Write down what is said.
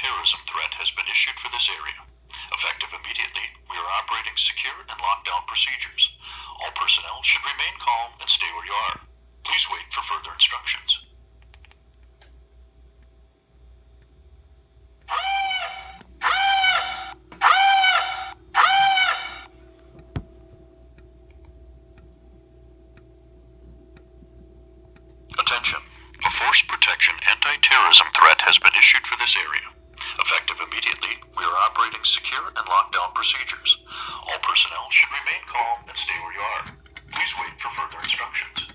anti-terrorism threat has been issued for this area. Effective immediately, we are operating secure and lockdown procedures. All personnel should remain calm and stay where you are. Please wait for further instructions. Attention. A force protection anti-terrorism threat has been issued for this area. Effective immediately, we are operating secure and lockdown procedures. All personnel should remain calm and stay where you are. Please wait for further instructions.